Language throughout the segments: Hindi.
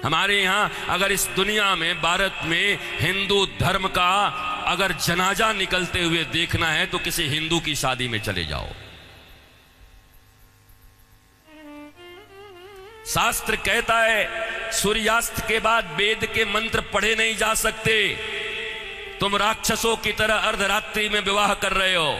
हमारे यहाँ अगर इस दुनिया में, भारत में हिंदू धर्म का अगर जनाजा निकलते हुए देखना है तो किसी हिंदू की शादी में चले जाओ। शास्त्र कहता है सूर्यास्त के बाद वेद के मंत्र पढ़े नहीं जा सकते। तुम राक्षसों की तरह अर्धरात्रि में विवाह कर रहे हो।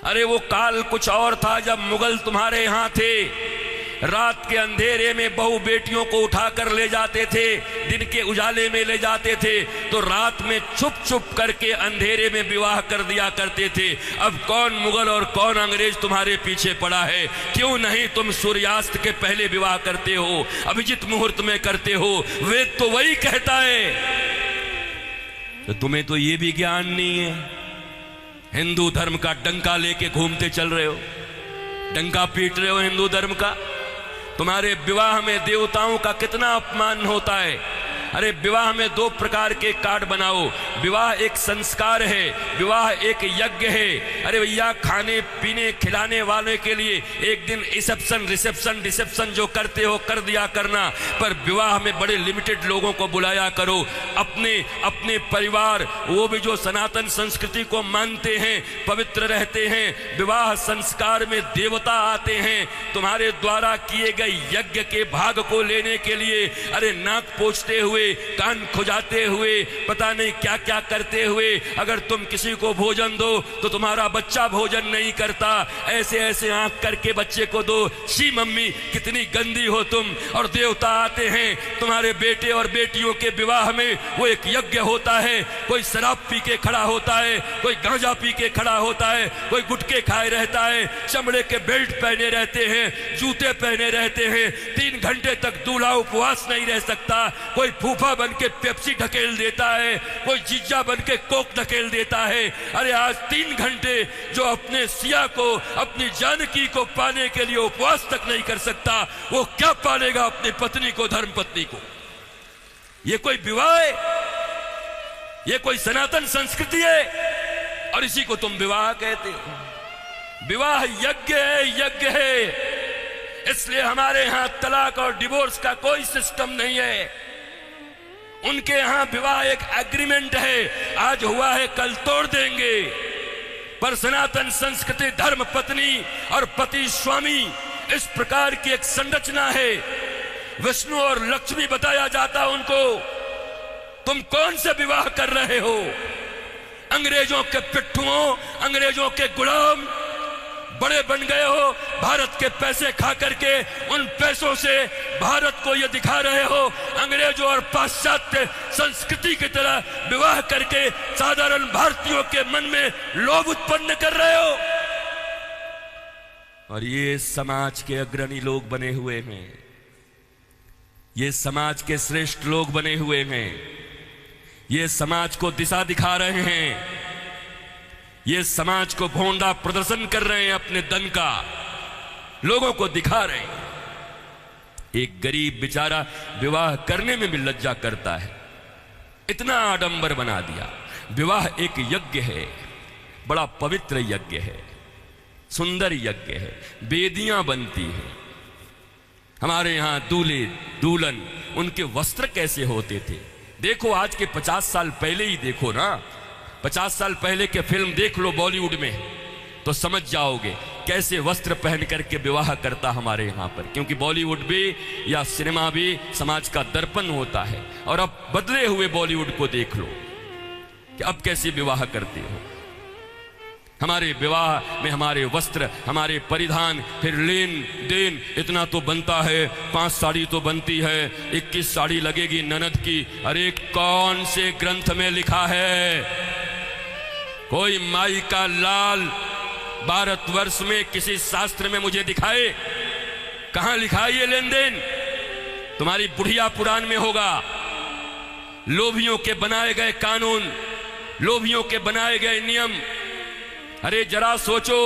अरे वो काल कुछ और था जब मुगल तुम्हारे यहां थे। रात के अंधेरे में बहू बेटियों को उठाकर ले जाते थे, दिन के उजाले में ले जाते थे, तो रात में छुप छुप करके अंधेरे में विवाह कर दिया करते थे। अब कौन मुगल और कौन अंग्रेज तुम्हारे पीछे पड़ा है? क्यों नहीं तुम सूर्यास्त के पहले विवाह करते हो, अभिजित मुहूर्त में करते हो? वेद तो वही कहता है। तो तुम्हें तो ये भी ज्ञान नहीं है। हिंदू धर्म का डंका लेके घूमते चल रहे हो, डंका पीट रहे हो हिंदू धर्म का। तुम्हारे विवाह में देवताओं का कितना अपमान होता है। अरे विवाह में दो प्रकार के कार्ड बनाओ। विवाह एक संस्कार है, विवाह एक यज्ञ है। अरे भैया, खाने पीने खिलाने वाले के लिए एक दिन रिसेप्शन जो करते हो कर दिया करना, पर विवाह में बड़े लिमिटेड लोगों को बुलाया करो। अपने परिवार, वो भी जो सनातन संस्कृति को मानते हैं, पवित्र रहते हैं। विवाह संस्कार में देवता आते हैं तुम्हारे द्वारा किए गए यज्ञ के भाग को लेने के लिए। अरे नाक पोंछते हुए, कान खुजाते हुए, पता नहीं क्या क्या करते हुए अगर तुम किसी को भोजन दो तो तुम्हारा बच्चा भोजन नहीं करता। ऐसे ऐसे आंख करके बच्चे को दो। शी मम्मी, कितनी गंदी हो तुम। और देवता आते हैं तुम्हारे बेटे और बेटियों के विवाह में। वो एक यज्ञ होता है। कोई शराब पी के खड़ा होता है, कोई गांजा पी के खड़ा होता है, कोई गुटके खाए रहता है, चमड़े के बेल्ट पहने रहते हैं, जूते पहने रहते हैं। 3 घंटे तक दूल्हा उपवास नहीं रह सकता। कोई फूफा बन के पेप्सी ढकेल देता है, कोई जीजा बन के कोक ढकेल देता है। अरे आज 3 घंटे जो अपने सिया को, अपनी जानकी को पाने के लिए उपवास तक नहीं कर सकता, वो क्या पालेगा अपनी पत्नी को, धर्म पत्नी को? ये कोई विवाह है? ये कोई सनातन संस्कृति है? और इसी को तुम विवाह कहते हो। विवाह यज्ञ है, यज्ञ है। इसलिए हमारे यहां तलाक और डिवोर्स का कोई सिस्टम नहीं है। उनके यहां विवाह एक एग्रीमेंट है, आज हुआ है कल तोड़ देंगे। पर सनातन संस्कृति धर्म पत्नी और पति स्वामी, इस प्रकार की एक संरचना है। विष्णु और लक्ष्मी बताया जाता उनको। तुम कौन से विवाह कर रहे हो? अंग्रेजों के पिट्ठुओं, अंग्रेजों के गुलाम बड़े बन गए हो। भारत के पैसे खा करके उन पैसों से भारत को ये दिखा रहे हो अंग्रेजों और पाश्चात्य संस्कृति की तरह विवाह करके साधारण भारतीयों के मन में लोभ उत्पन्न कर रहे हो। और ये समाज के अग्रणी लोग बने हुए हैं, ये समाज के श्रेष्ठ लोग बने हुए हैं, ये समाज को दिशा दिखा रहे हैं, ये समाज को भोंडा प्रदर्शन कर रहे हैं, अपने धन का लोगों को दिखा रहे हैं। एक गरीब बेचारा विवाह करने में भी लज्जा करता है, इतना आडंबर बना दिया। विवाह एक यज्ञ है, बड़ा पवित्र यज्ञ है, सुंदर यज्ञ है, वेदियां बनती हैं। हमारे यहां दूल्हे दुल्हन, उनके वस्त्र कैसे होते थे? देखो आज के 50 साल पहले ही देखो ना, 50 साल पहले के फिल्म देख लो बॉलीवुड में, तो समझ जाओगे कैसे वस्त्र पहन करके विवाह करता हमारे यहाँ पर। क्योंकि बॉलीवुड भी या सिनेमा भी समाज का दर्पण होता है। और अब बदले हुए बॉलीवुड को देख लो कि अब कैसे विवाह करते हो। हमारे विवाह में हमारे वस्त्र, हमारे परिधान, फिर लेन देन इतना तो बनता है। 5 साड़ी तो बनती है, 21 साड़ी लगेगी ननद की। अरे कौन से ग्रंथ में लिखा है? कोई माई का लाल भारतवर्ष में किसी शास्त्र में मुझे दिखाए? कहां लिखा है ये लेन देन? तुम्हारी बुढ़िया पुराण में होगा। लोभियों के बनाए गए कानून, लोभियों के बनाए गए नियम, अरे जरा सोचो,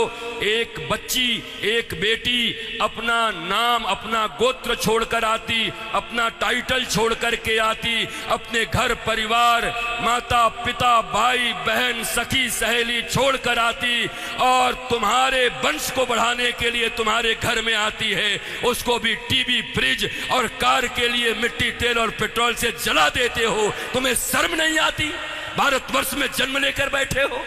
एक बच्ची, एक बेटी अपना नाम, अपना गोत्र छोड़कर आती, अपना टाइटल छोड़कर के आती, अपने घर परिवार, माता पिता, भाई बहन, सखी सहेली छोड़कर आती और तुम्हारे वंश को बढ़ाने के लिए तुम्हारे घर में आती है। उसको भी टीवी, फ्रिज और कार के लिए मिट्टी, तेल और पेट्रोल से जला देते हो। तुम्हें शर्म नहीं आती? भारतवर्ष में जन्म लेकर बैठे हो।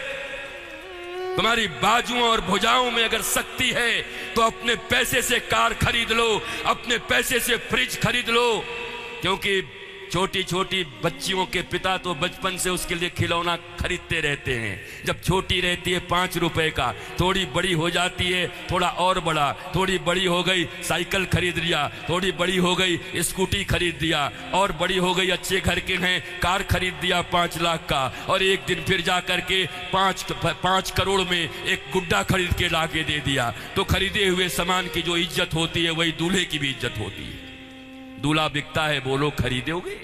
तुम्हारी बाजुओं और भुजाओं में अगर शक्ति है तो अपने पैसे से कार खरीद लो, अपने पैसे से फ्रिज खरीद लो, क्योंकि छोटी छोटी बच्चियों के पिता तो बचपन से उसके लिए खिलौना खरीदते रहते हैं। जब छोटी रहती है 5 रुपए का, थोड़ी बड़ी हो जाती है थोड़ा और बड़ा, थोड़ी बड़ी हो गई साइकिल खरीद लिया, थोड़ी बड़ी हो गई स्कूटी खरीद दिया, और बड़ी हो गई अच्छे घर के हैं कार खरीद दिया 5 लाख का, और एक दिन फिर जा करके 5 करोड़ में एक गुड्डा खरीद के ला के दे दिया। तो खरीदे हुए सामान की जो इज्जत होती है वही दूल्हे की भी इज्जत होती है। दूल्हा बिकता है, बोलो खरीदोगे?